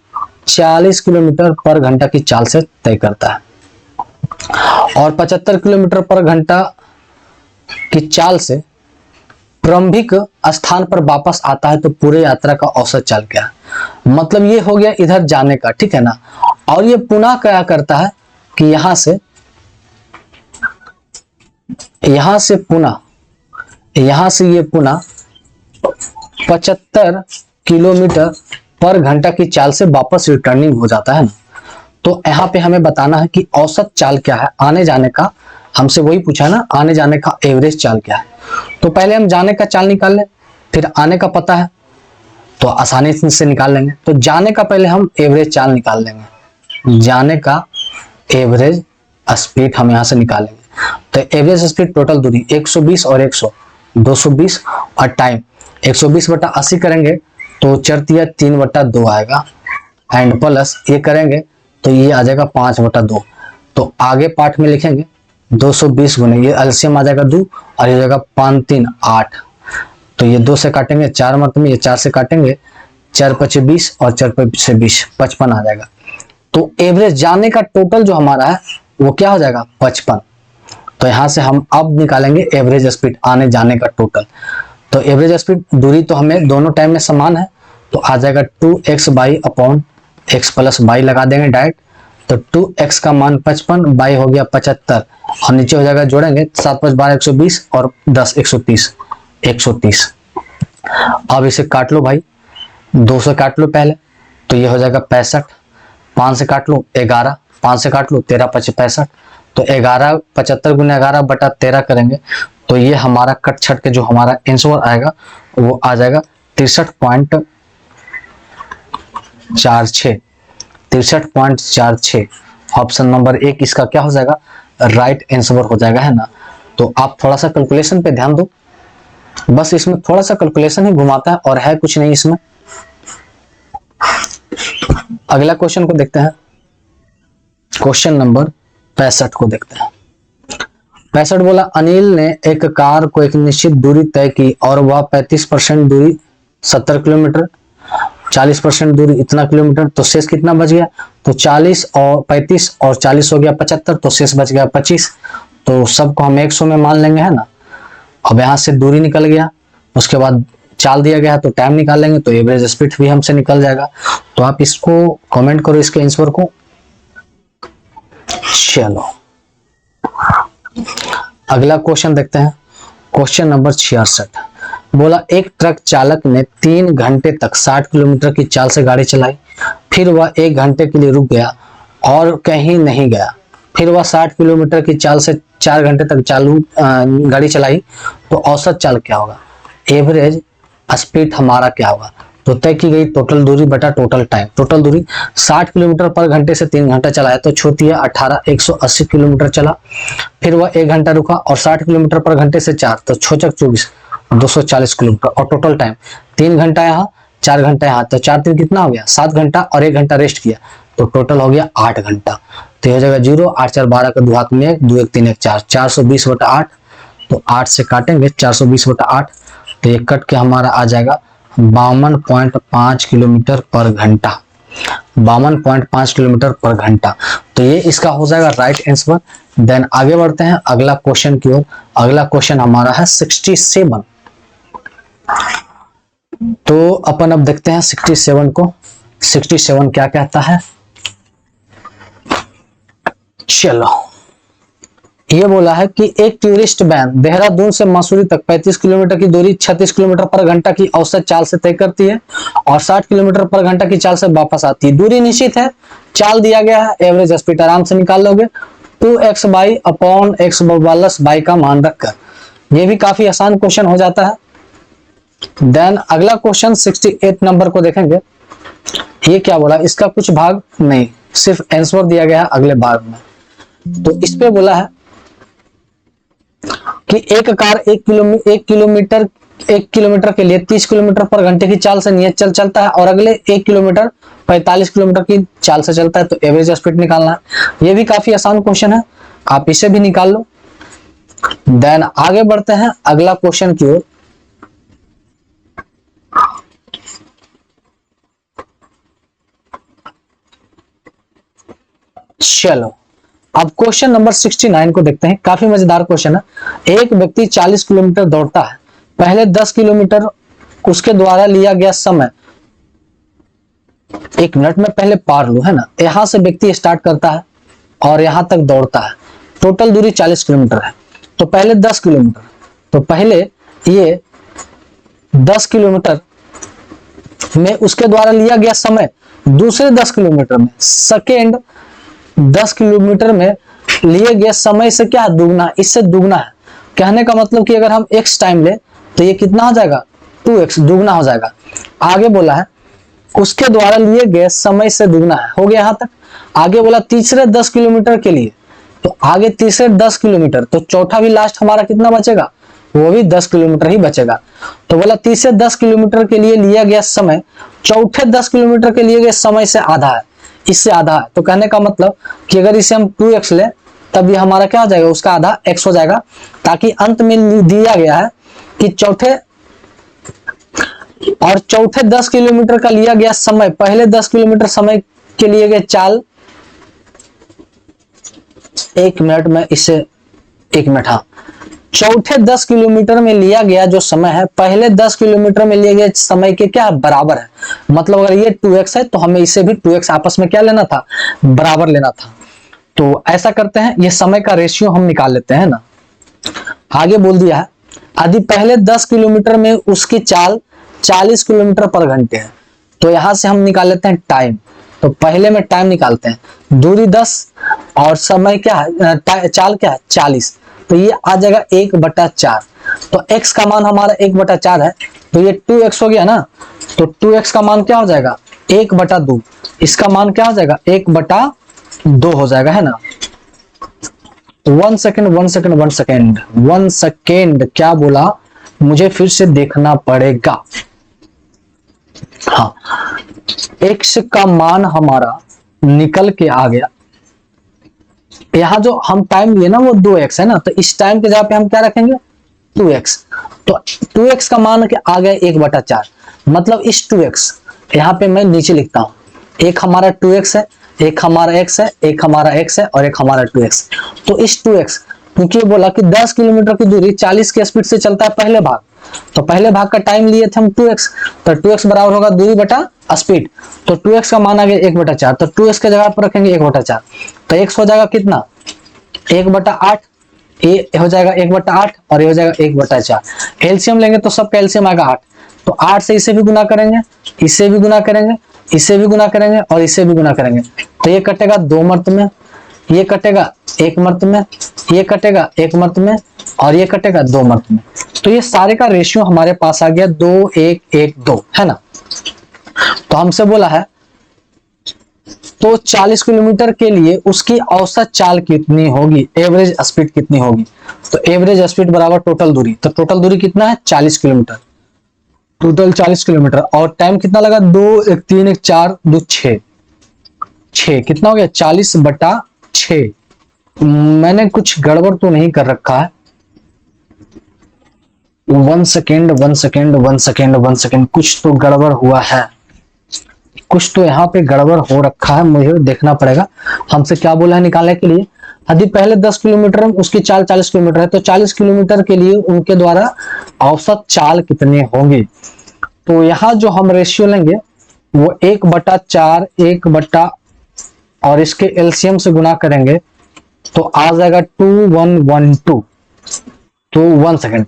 40 किलोमीटर पर घंटा की चाल से तय करता है और 75 किलोमीटर पर घंटा की चाल से प्रारंभिक स्थान पर वापस आता है। तो पूरे यात्रा का औसत चाल क्या है? मतलब ये हो गया इधर जाने का, ठीक है ना। और ये पुनः क्या करता है कि यहां से ये पुनः 75 किलोमीटर पर घंटा की चाल से वापस रिटर्निंग हो जाता है ना। तो यहाँ पे हमें बताना है कि औसत चाल क्या है आने जाने का। हमसे वही पूछा है ना, आने जाने का एवरेज चाल क्या है। तो पहले हम जाने का चाल निकाल लें, फिर आने का पता है तो आसानी से निकाल लेंगे। तो जाने का पहले हम एवरेज चाल निकाल लेंगे, जाने का एवरेज स्पीड हम यहाँ से निकालेंगे। तो एवरेज स्पीड टोटल दूरी 120 और 100 220 और टाइम 120 बटा 80 करेंगे तो 4 तिया 3 बटा 2 आएगा एंड प्लस ये करेंगे तो ये आ जाएगा 5 बटा 2। तो आगे पार्ट में लिखेंगे 220 गुने ये एलसीएम आ जाएगा 2 और ये जाएगा 5 3 8। तो ये 2 से काटेंगे 4 मतलब ये 4 से काटेंगे 4 5 20 और 4 से 20 55 आ जाएगा। तो एवरेज जाने का टोटल जो हमारा है वो क्या हो जाएगा 55। तो यहां से हम अब निकालेंगे एवरेज स्पीड आने जाने का टोटल। तो एवरेज स्पीड दूरी तो हमें दोनों टाइम में समान है तो आ जाएगा 2x by upon x plus by लगा देंगे डायरेक्ट। तो 2x का मान 55 बाई हो गया 75 और नीचे हो जाएगा जोड़ेंगे 7 5 12 120 और 10 130। अब इसे काट लो भाई, 2 से काट लो पहले तो ये हो जाएगा 65, 5 से काट लो 11, 5 से काट लो 13 5 65। तो 11 75 गुने 11 बटा 13 करेंगे तो ये हमारा कट छट के जो हमारा आंसर आएगा वो आ जाएगा 63.46। ऑप्शन नंबर 1 इसका क्या हो जाएगा राइट आंसर हो जाएगा, है ना। तो आप थोड़ा सा कैलकुलेशन पे ध्यान दो, बस इसमें थोड़ा सा कैलकुलेशन ही घुमाता है और है कुछ नहीं इसमें। अगला क्वेश्चन को देखते हैं, क्वेश्चन नंबर 65 को देखते हैं। 65 बोला, अनिल ने एक कार को एक निश्चित दूरी तय की और वह 35% दूरी 70 किलोमीटर, 40% दूरी इतना किलोमीटर, तो शेष कितना बच गया? तो 40 और 35 और 40 हो गया 75, तो शेष बच गया 25। तो सबको हम 100 में मान लेंगे, है ना। अब यहाँ से दूरी निकल गया, उसके बाद चाल दिया गया तो टाइम निकाल लेंगे, तो एवरेज स्पीड भी हमसे निकल जाएगा। तो आप इसको कमेंट करो इसके आंसर को। चलो अगला क्वेश्चन देखते हैं, क्वेश्चन नंबर 66 बोला, एक ट्रक चालक ने 3 घंटे तक 60 किलोमीटर की चाल से गाड़ी चलाई, फिर वह 1 घंटे के लिए रुक गया और कहीं नहीं गया, फिर वह 60 किलोमीटर की चाल से 4 घंटे तक गाड़ी चलाई, तो औसत चाल क्या होगा? एवरेज स्पीड हमारा क्या होगा? तो तय की गई टोटल दूरी बटा टोटल टाइम। टोटल दूरी 60 किलोमीटर पर घंटे से 3 घंटा चलाया तो छोटी है 18, 180 किलोमीटर चला, फिर वह 1 घंटा रुका और 60 किलोमीटर पर घंटे से 4, तो 6 24, 240 किलोमीटर। और टोटल टाइम 3 घंटा यहाँ, 4 घंटा यहाँ, तो 4 3 कितना हो गया? 7 घंटा और 1 घंटा रेस्ट किया, तो टोटल हो गया 8 घंटा। तो यह हो जाएगा 0, 8 4 12 का 2 हाथ में 1, 2 1 3 1 4, 420 बटा 8, तो 8 से काटेंगे 420 बटा 8, तो ये कट के हमारा आ जाएगा 52.5 किलोमीटर पर घंटा, 52.5 किलोमीटर पर घंटा। तो ये इसका हो जाएगा राइट आंसर। देन आगे बढ़ते हैं अगला क्वेश्चन की ओर। अगला क्वेश्चन हमारा है 67। तो अपन अब देखते हैं 67 को। 67 क्या कहता है, चलो ये बोला है कि एक टूरिस्ट वैन देहरादून से मसूरी तक 35 किलोमीटर की दूरी 36 किलोमीटर पर घंटा की औसत चाल से तय करती है और 60 किलोमीटर पर घंटा की चाल से वापस आती है। दूरी निश्चित है, चाल दिया गया है, एवरेज स्पीड आराम से निकाल लोगे 2x by upon x plus by का मान रखकर। ये भी काफी आसान क्वेश्चन हो जाता है। देन अगला क्वेश्चन 68 नंबर को देखेंगे। ये क्या बोला, इसका कुछ भाग नहीं, सिर्फ आंसर दिया गया है अगले भाग में। तो इस पे बोला है कि एक कार 1 किलोमीटर के लिए 30 किलोमीटर पर घंटे की चाल से नियत चल चलता है और अगले 1 किलोमीटर 45 किलोमीटर की चाल से चलता है, तो एवरेज स्पीड निकालना है। ये भी काफी आसान क्वेश्चन है, आप इसे भी निकाल लो। देन आगे बढ़ते हैं अगला क्वेश्चन की ओर। चलो अब क्वेश्चन नंबर 69 को देखते हैं, काफी मजेदार क्वेश्चन है। एक व्यक्ति 40 किलोमीटर दौड़ता है, पहले 10 किलोमीटर उसके द्वारा लिया गया समय 1 मिनट में पहले पार लो, है ना। यहां से व्यक्ति स्टार्ट करता है और यहां तक दौड़ता है, टोटल दूरी 40 किलोमीटर है। तो पहले 10 किलोमीटर, तो पहले ये 10 किलोमीटर में उसके द्वारा लिया गया समय दूसरे 10 किलोमीटर में सेकेंड 10 किलोमीटर में लिए गए समय से क्या दुगना, इससे दुगना है। कहने का मतलब कि अगर हम x टाइम ले तो ये कितना हो जाएगा 2x, दुगना हो जाएगा। आगे बोला है उसके द्वारा लिए गए समय से दुगना है, हो गया यहां तक। आगे बोला तीसरे 10 किलोमीटर के लिए, तो आगे तीसरे 10 किलोमीटर, तो चौथा भी लास्ट हमारा कितना बचेगा, वो भी 10 किलोमीटर ही बचेगा। तो बोला तीसरे 10 किलोमीटर के लिए लिया गया समय चौथे 10 किलोमीटर के लिए गए समय से आधा है, इससे आधा है। तो कहने का मतलब कि अगर इसे हम 2x ले तब ये हमारा क्या हो जाएगा, उसका आधा x हो जाएगा, ताकि अंत में दिया गया है कि चौथे 10 किलोमीटर का लिया गया समय पहले 10 किलोमीटर समय के लिए गए चाल 1 मिनट में, इससे 1 मिनट, हाँ, चौथे 10 किलोमीटर में लिया गया जो समय है पहले 10 किलोमीटर में लिए गए समय के क्या बराबर है। मतलब अगर ये 2x है तो हमें इसे भी 2x आपस में क्या लेना था, बराबर लेना था। तो ऐसा करते हैं, ये समय का रेशियो हम निकाल लेते हैं ना। आगे बोल दिया है यदि पहले 10 किलोमीटर में उसकी चाल 40 किलोमीटर पर घंटे है, तो यहां से हम निकाल लेते हैं टाइम। तो पहले में टाइम निकालते हैं, दूरी 10 और समय क्या है, चाल क्या है 40, तो ये आ जाएगा 1/4। तो x का मान हमारा 1/4 है, तो ये 2x हो गया ना। तो 2x का मान क्या हो जाएगा 1/2, इसका मान क्या हो जाएगा 1/2 हो जाएगा, है ना। 1 सेकेंड 1 सेकेंड 1 सेकेंड 1 सेकेंड, क्या बोला, मुझे फिर से देखना पड़ेगा। हाँ, x का मान हमारा निकल के आ गया। यहां जो हम टाइम लिए ना वो 2x है ना, तो इस टाइम के जगह पे हम क्या रखेंगे 2x। तो 2x का मान आ गया 1/4, मतलब इस 2x यहाँ पे मैं नीचे लिखता हूं, एक हमारा 2x है, एक हमारा x है, एक हमारा x है और एक हमारा 2x। तो इस 2x, क्योंकि बोला कि 10 किलोमीटर की दूरी 40 की स्पीड से चलता है पहले भाग, तो पहले भाग का टाइम लिए थे हम 2x, तो 2x बराबर होगा दूरी बटा स्पीड। तो 2x का मान आ गया 1/4, तो 2x के जगह पर रखेंगे 1/4, तो x हो जाएगा कितना 1/8, ये हो जाएगा 1/8 और ये हो जाएगा 1/4। एलसीएम लेंगे तो सबका एलसीएम आएगा 8, तो 8 से इसे भी गुना करेंगे, इससे भी गुना करेंगे, इससे भी गुना करेंगे और इससे भी गुना करेंगे, तो ये कटेगा 2 मर्त में, ये कटेगा 1 मर्त में, ये कटेगा 1 मर्त में और ये कटेगा 2 मर्त में। तो ये सारे का रेशियो हमारे पास आ गया 2 1 1 2, है ना। तो हमसे बोला है तो 40 किलोमीटर के लिए उसकी औसत चाल कितनी होगी, एवरेज स्पीड कितनी होगी। तो एवरेज स्पीड बराबर टोटल दूरी, तो टोटल दूरी कितना है 40 किलोमीटर, टोटल 40 किलोमीटर और टाइम कितना लगा 2 1 3 1 4 2 6, 6 कितना हो गया 40/6। मैंने कुछ गड़बड़ तो नहीं कर रखा है। 1 सेकेंड 1 सेकेंड 1 सेकेंड 1 सेकेंड, कुछ तो गड़बड़ हुआ है, कुछ तो यहाँ पे गड़बड़ हो रखा है, मुझे देखना पड़ेगा। हमसे क्या बोला है निकालने के लिए, यदि पहले 10 किलोमीटर उसकी चाल 40 किलोमीटर है, तो 40 किलोमीटर के लिए उनके द्वारा औसत चाल कितने होंगे। तो यहाँ जो हम रेशियो लेंगे वो 1/4 1 और इसके एलसीएम से गुना करेंगे तो आ जाएगा 2112। तो 1 सेकेंड,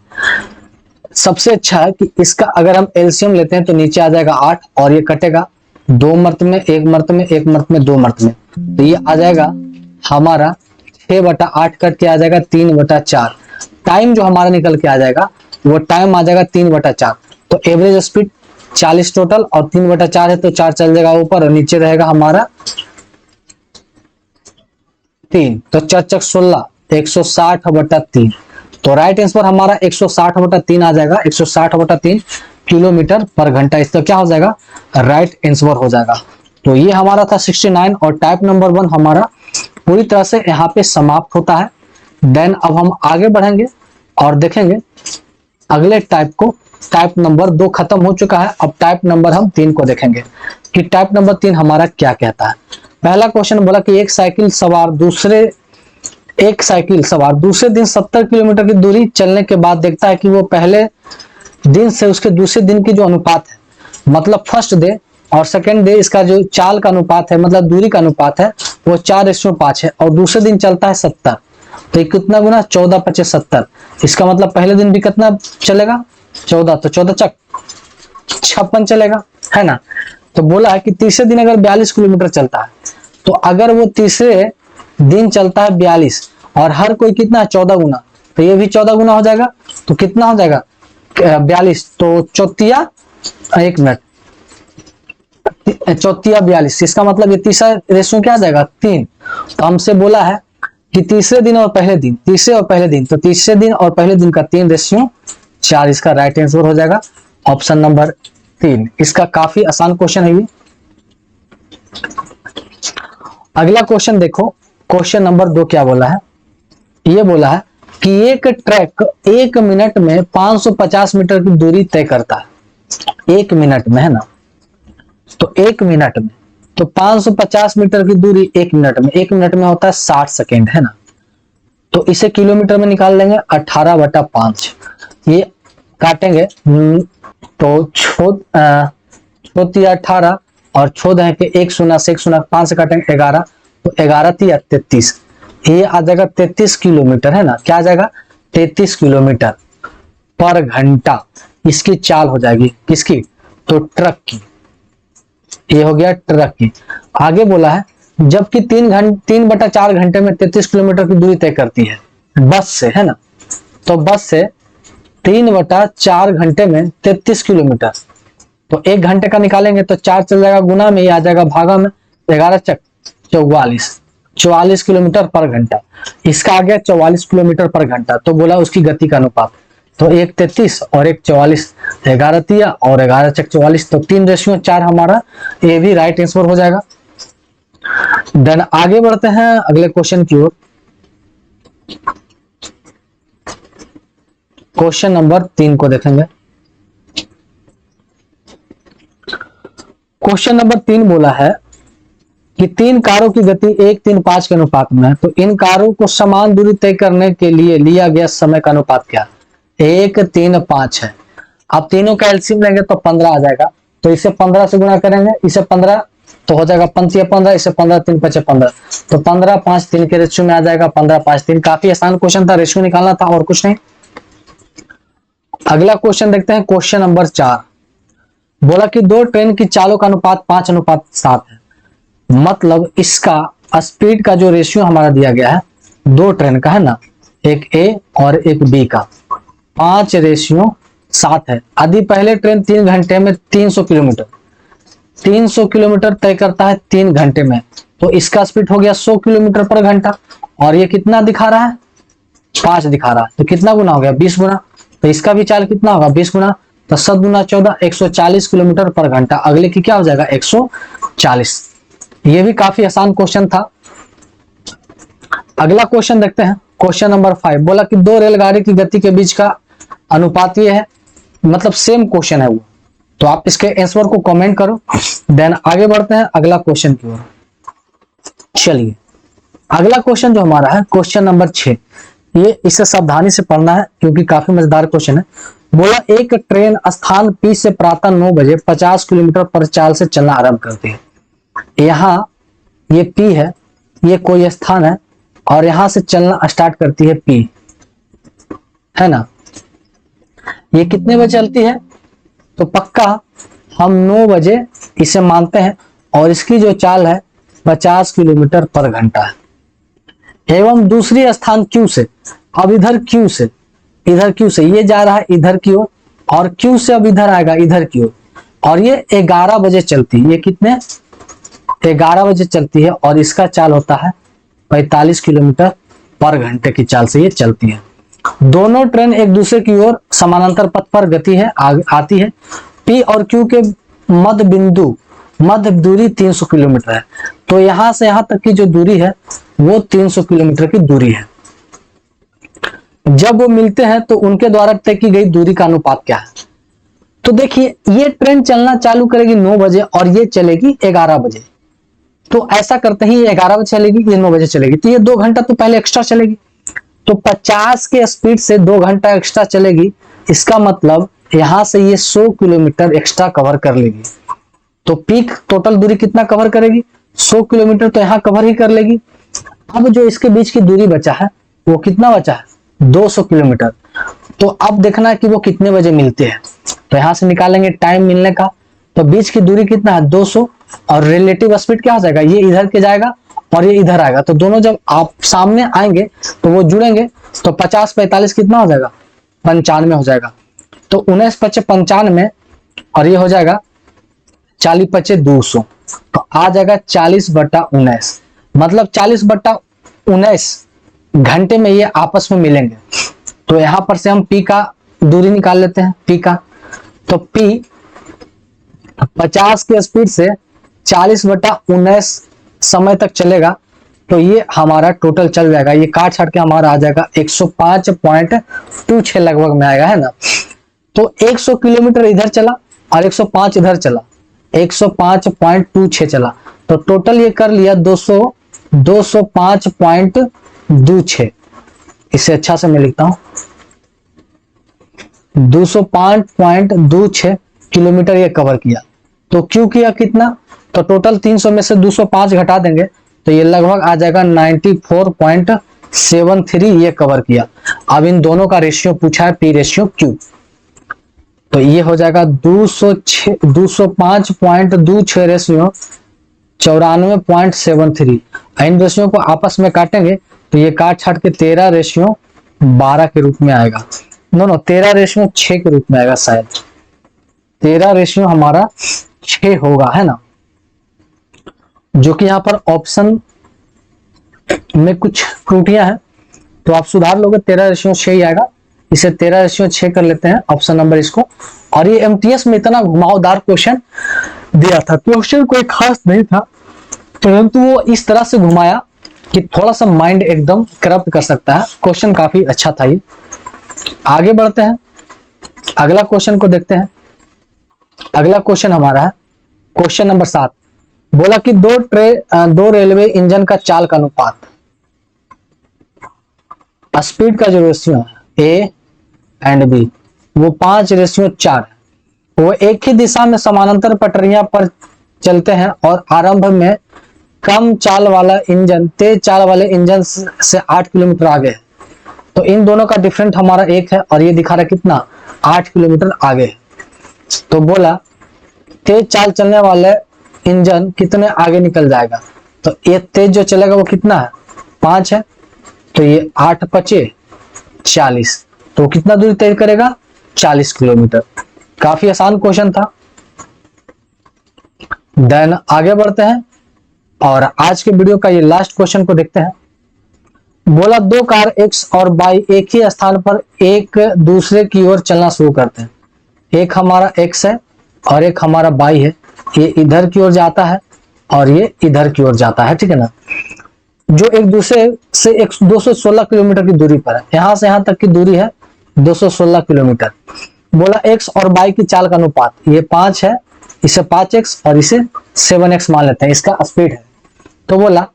सबसे अच्छा है कि इसका अगर हम एलसीएम लेते हैं तो नीचे आ जाएगा 8 और ये कटेगा 2 मर्त में 1 मर्त में 1 मर्त में 2 मर्त में, तो ये आ जाएगा हमारा 6/8 करके आ जाएगा 3/4। टाइम जो हमारा निकल के आ जाएगा वो टाइम आ जाएगा 3/4। तो एवरेज स्पीड 40 टोटल और 3/4 है तो 4 चल जाएगा ऊपर और नीचे रहेगा हमारा 3, तो 4 चक 16 160/3। तो राइट आंसर हमारा 160/3 आ जाएगा, 160/3 किलोमीटर पर घंटा, इसका क्या हो जाएगा राइट आंसर हो जाएगा। तो ये हमारा था 69 और टाइप नंबर 1 हमारा पूरी तरह से यहाँ पे समाप्त होता है। देन अब हम आगे बढ़ेंगे और देखेंगे अगले टाइप को। टाइप नंबर 2 खत्म हो चुका है, अब टाइप नंबर हम 3 को देखेंगे कि टाइप नंबर 3 हमारा क्या कहता है। पहला क्वेश्चन बोला कि एक साइकिल सवार दूसरे दिन 70 किलोमीटर की दूरी चलने के बाद देखता है कि वो पहले दिन से उसके दूसरे दिन की जो अनुपात है, मतलब फर्स्ट डे और सेकेंड डे, इसका जो चाल का अनुपात है मतलब दूरी का अनुपात है वो 4:5 है और दूसरे दिन चलता है 70, तो ये कितना गुना 14×5 = 70। इसका मतलब पहले दिन भी कितना चलेगा 14, तो 14 चक 56 चलेगा, है ना। तो बोला है कि तीसरे दिन अगर 42 किलोमीटर चलता है, तो अगर वो तीसरे दिन चलता है 42 और हर कोई कितना 14 गुना, तो ये भी 14 गुना हो जाएगा, तो कितना हो जाएगा 42, तो चौथिया 1 मिनट चौथिया 42, इसका मतलब ये तीसरा रेशो क्या आ जाएगा 3। तो हमसे बोला है कि तीसरे दिन और पहले दिन, तीसरे और पहले दिन, तो तीसरे दिन और पहले दिन का 3:4, इसका राइट आंसर हो जाएगा ऑप्शन नंबर 3। इसका काफी आसान क्वेश्चन है ये। अगला क्वेश्चन देखो, क्वेश्चन नंबर 2 क्या बोला है, ये बोला है कि एक ट्रक 1 मिनट में 550 मीटर की दूरी तय करता है, 1 मिनट में, है ना। तो 1 मिनट में, तो 550 मीटर की दूरी 1 मिनट में, 1 मिनट में होता है 60 सेकेंड, है ना। तो इसे किलोमीटर में निकाल लेंगे 18/5, ये काटेंगे तो छोटी 18 और छोड़ देंगे 1 शून्य से 1 शून्य 5 से काटेंगे 11, तो 11×3 = 33, ये आ जाएगा 33 किलोमीटर, है ना। क्या आ जाएगा 33 किलोमीटर पर घंटा इसकी चाल हो जाएगी, किसकी, तो ट्रक की। ये हो गया ट्रक की। आगे बोला है जबकि 3/4 घंटे में 33 किलोमीटर की दूरी तय करती है बस से, है ना। तो बस से 3/4 घंटे में 33 किलोमीटर, तो 1 घंटे का निकालेंगे तो 4 चल जाएगा गुना में, ये आ जाएगा भागा में, 11 चक 44, 44 किलोमीटर पर घंटा, इसका आ गया 44 किलोमीटर पर घंटा। तो बोला उसकी गति का अनुपात, तो 1:33 और 1:44, 11 तिया और 11 चक 44, तो 3:4 हमारा, ये भी राइट आंसर हो जाएगा। देन आगे बढ़ते हैं अगले क्वेश्चन की ओर। क्वेश्चन नंबर 3 को देखेंगे। क्वेश्चन नंबर 3 बोला है कि 3 कारों की गति 1:3:5 के अनुपात में है, तो इन कारों को समान दूरी तय करने के लिए लिया गया समय का अनुपात क्या? 1:3:5 है। आप तीनों का एलसीएम लेंगे तो 15 आ जाएगा, तो इसे 15 से गुणा करेंगे, इसे 15 तो हो जाएगा 15, इसे 15 3 5 15, तो 15 5 3 के रेशियो में आ जाएगा 15 5 3। काफी आसान क्वेश्चन था, रेशियो निकालना था और कुछ नहीं। अगला क्वेश्चन देखते हैं, क्वेश्चन नंबर 4 बोला कि 2 ट्रेन की चालों का अनुपात 5:7 है, मतलब इसका स्पीड का जो रेशियो हमारा दिया गया है 2 ट्रेन का है ना, एक ए और एक बी का 5:7 है। यदि पहले ट्रेन 3 घंटे में 300 किलोमीटर तय करता है 3 घंटे में, तो इसका स्पीड हो गया 100 किलोमीटर पर घंटा, और ये कितना दिखा रहा है? 5 दिखा रहा है, तो कितना गुना हो गया? 20 गुना। तो इसका भी चाल कितना होगा? 20 गुना, तो 7 गुना 14, 140 किलोमीटर पर घंटा। अगले की क्या हो जाएगा? 140। ये भी काफी आसान क्वेश्चन था। अगला क्वेश्चन देखते हैं, क्वेश्चन नंबर 5 बोला कि 2 रेलगाड़ी की गति के बीच का अनुपात ये है, मतलब सेम क्वेश्चन है वो, तो आप इसके आंसर को कमेंट करो। देन आगे बढ़ते हैं अगला क्वेश्चन की ओर। चलिए अगला क्वेश्चन जो हमारा है क्वेश्चन नंबर 6, ये इसे सावधानी से पढ़ना है क्योंकि काफी मजेदार क्वेश्चन है। बोला एक ट्रेन स्थान पी से प्रातः 9 बजे 50 किलोमीटर पर चाल से चलना आरंभ करती है। यहाँ ये पी है, ये कोई स्थान है, और यहां से चलना स्टार्ट करती है पी, है ना। ये कितने बजे चलती है? तो पक्का हम 9 बजे इसे मानते हैं, और इसकी जो चाल है 50 किलोमीटर पर घंटा है। एवं दूसरी स्थान क्यू से, अब इधर क्यू से ये जा रहा है इधर की ओर, और क्यू से अब इधर आएगा इधर की ओर, और ये 11 बजे चलती है। ये कितने? 11 बजे चलती है, और इसका चाल होता है 45 किलोमीटर पर घंटे की चाल से ये चलती है। दोनों ट्रेन एक दूसरे की ओर समानांतर पथ पर गति है आती है। पी और क्यू के मध्य दूरी 300 किलोमीटर है, तो यहां से यहां तक की जो दूरी है वो 300 किलोमीटर की दूरी है। जब वो मिलते हैं तो उनके द्वारा तय की गई दूरी का अनुपात क्या है? तो देखिए ये ट्रेन चलना चालू करेगी 9 बजे और ये चलेगी 11 बजे, तो ऐसा करते ही 11 बजे चलेगी, ये 9 बजे चलेगी, तो ये 2 घंटा तो पहले एक्स्ट्रा चलेगी, तो 50 के स्पीड से 2 घंटा एक्स्ट्रा चलेगी। इसका मतलब यहां से ये 100 किलोमीटर एक्स्ट्रा कवर कर लेगी। तो पीक टोटल दूरी कितना कवर करेगी? 100 किलोमीटर तो यहां कवर ही कर लेगी। अब जो इसके बीच की दूरी बचा है वो कितना बचा है? 200 किलोमीटर। तो अब देखना है कि वो कितने बजे मिलते हैं, तो यहां से निकालेंगे टाइम मिलने का, तो बीच की दूरी कितना है? 200, और रिलेटिव स्पीड क्या हो जाएगा? ये इधर के जाएगा और ये इधर आएगा, तो दोनों जब आप सामने आएंगे तो वो जुड़ेंगे, तो 50 45 कितना हो जाएगा? 95 हो जाएगा। तो 19 5 95, और ये हो जाएगा 40 5 200, तो आ जाएगा 40/19, मतलब 40/19 घंटे में ये आपस में मिलेंगे। तो यहां पर से हम पी का दूरी निकाल लेते हैं, पी का, तो पी 50 के स्पीड से 40/19 समय तक चलेगा, तो ये हमारा टोटल चल जाएगा, ये काट छाट के हमारा आ जाएगा 105.26 लगभग में आएगा, है ना। तो 100 किलोमीटर इधर चला और 105 इधर चला, 105.26 चला, तो टोटल ये कर लिया 205.26। इसे अच्छा से मैं लिखता हूं, 205.26 किलोमीटर ये कवर किया। तो क्यों किया कितना? तो टोटल 300 में से 205 घटा देंगे, तो ये लगभग आ जाएगा 94.73 ये कवर किया। अब इन दोनों का रेशियो पूछा है, पी रेशियो क्यू, तो ये हो जाएगा 205.26 रेशियो 94.73। इन रेशियो को आपस में काटेंगे तो ये काट छाट के 13:12 के रूप में आएगा। नो 13:6 के रूप में आएगा, शायद 13 हमारा 6 होगा, है ना, जो कि यहाँ पर ऑप्शन में कुछ त्रुटियां हैं, तो आप सुधार लोगे, 13:6 ही आएगा। इसे 13:6 कर लेते हैं ऑप्शन नंबर इसको। और ये एमटीएस में इतना घुमावदार क्वेश्चन दिया था, क्वेश्चन कोई खास नहीं था, परंतु वो इस तरह से घुमाया कि थोड़ा सा माइंड एकदम करप्ट कर सकता है। क्वेश्चन काफी अच्छा था ये। आगे बढ़ते हैं, अगला क्वेश्चन को देखते हैं। अगला क्वेश्चन हमारा है क्वेश्चन नंबर 7। बोला कि दो रेलवे इंजन का चाल का अनुपात, स्पीड का जो रेशियो है ए एंड बी वो 5:4 है। वो एक ही दिशा में समानांतर पटरियां पर चलते हैं और आरंभ में कम चाल वाला इंजन तेज चाल वाले इंजन से 8 किलोमीटर आगे है। तो इन दोनों का डिफरेंट हमारा 1 है और ये दिखा रहा है कितना, 8 किलोमीटर आगे है। तो बोला तेज चाल चलने वाले इंजन कितने आगे निकल जाएगा। तो ये तेज जो चलेगा वो कितना है, 5 है। तो ये 8 × 5 = 40। तो कितना दूरी तय करेगा, 40 किलोमीटर। काफी आसान क्वेश्चन था। देन आगे बढ़ते हैं और आज के वीडियो का ये लास्ट क्वेश्चन को देखते हैं। बोला दो कार एक्स और वाई एक ही स्थान पर एक दूसरे की ओर चलना शुरू करते हैं। एक हमारा एक्स है और एक हमारा वाई है। ये इधर की ओर जाता है और ये इधर की ओर जाता है, ठीक है ना। जो एक दूसरे से 216 किलोमीटर की दूरी पर है। यहां से यहां तक की दूरी है 216 किलोमीटर। बोला एक्स और वाई की चाल का अनुपात, ये 5 है, इसे 5x और इसे 7x मान लेते हैं, इसका स्पीड है। तो बोला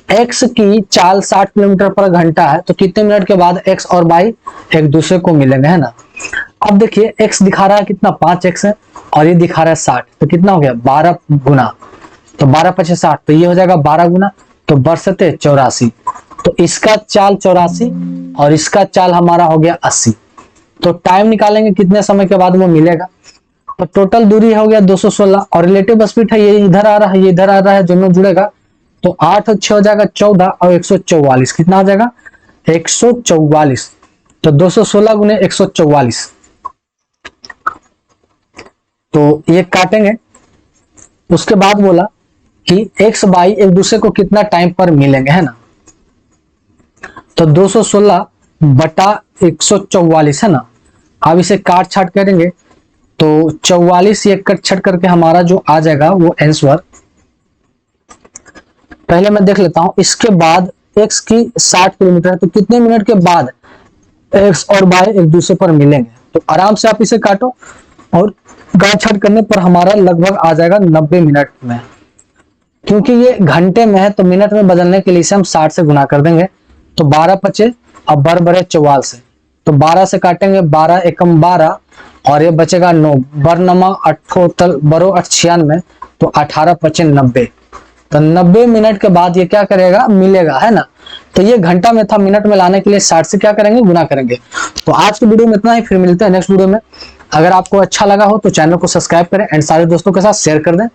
x की चाल 60 किलोमीटर पर घंटा है, तो कितने मिनट के बाद x और y एक दूसरे को मिलेंगे, है ना। अब देखिए x दिखा रहा है कितना, 5x है और ये दिखा रहा है 60, तो कितना हो गया 12 गुना। तो 12 × 5 = 60, तो ये हो जाएगा 12 गुना, तो बरसते 84। तो इसका चाल 84 और इसका चाल हमारा हो गया 80। तो टाइम निकालेंगे कितने समय के बाद वो मिलेगा। तो टोटल दूरी हो गया 216 और रिलेटिव स्पीड है, ये इधर आ रहा है, ये इधर आ रहा है, दोनों जुड़ेगा। तो 8 और 6 हो जाएगा 14 और 144, कितना हो जाएगा 144। तो 216 × 144, तो ये काटेंगे। उसके बाद बोला कि एक्स वाई एक दूसरे को कितना टाइम पर मिलेंगे, है ना। तो 216 बटा 144 है ना। अब इसे काट छाट करेंगे तो 44 ये कट छट करके हमारा जो आ जाएगा वो आंसर। पहले मैं देख लेता हूं। इसके बाद x की 60 किलोमीटर है, तो कितने मिनट के बाद x और y एक दूसरे पर मिलेंगे। तो आराम से आप इसे काटो और काट छाट करने पर हमारा लगभग आ जाएगा 90 मिनट में। क्योंकि ये घंटे में है तो मिनट में बदलने के लिए इसे हम 60 से गुना कर देंगे। तो 12 × 5 और बर बरे 44 से, तो 12 से काटेंगे, 12 एकम 12 और ये बचेगा 9, बर नमा 8 बरो 8 96, तो 18 × 5 = 90। तो 90 मिनट के बाद ये क्या करेगा, मिलेगा, है ना। तो ये घंटा में था, मिनट में लाने के लिए 60 से क्या करेंगे, गुना करेंगे। तो आज की वीडियो में इतना ही, फिर मिलते हैं नेक्स्ट वीडियो में। अगर आपको अच्छा लगा हो तो चैनल को सब्सक्राइब करें एंड सारे दोस्तों के साथ शेयर कर दें।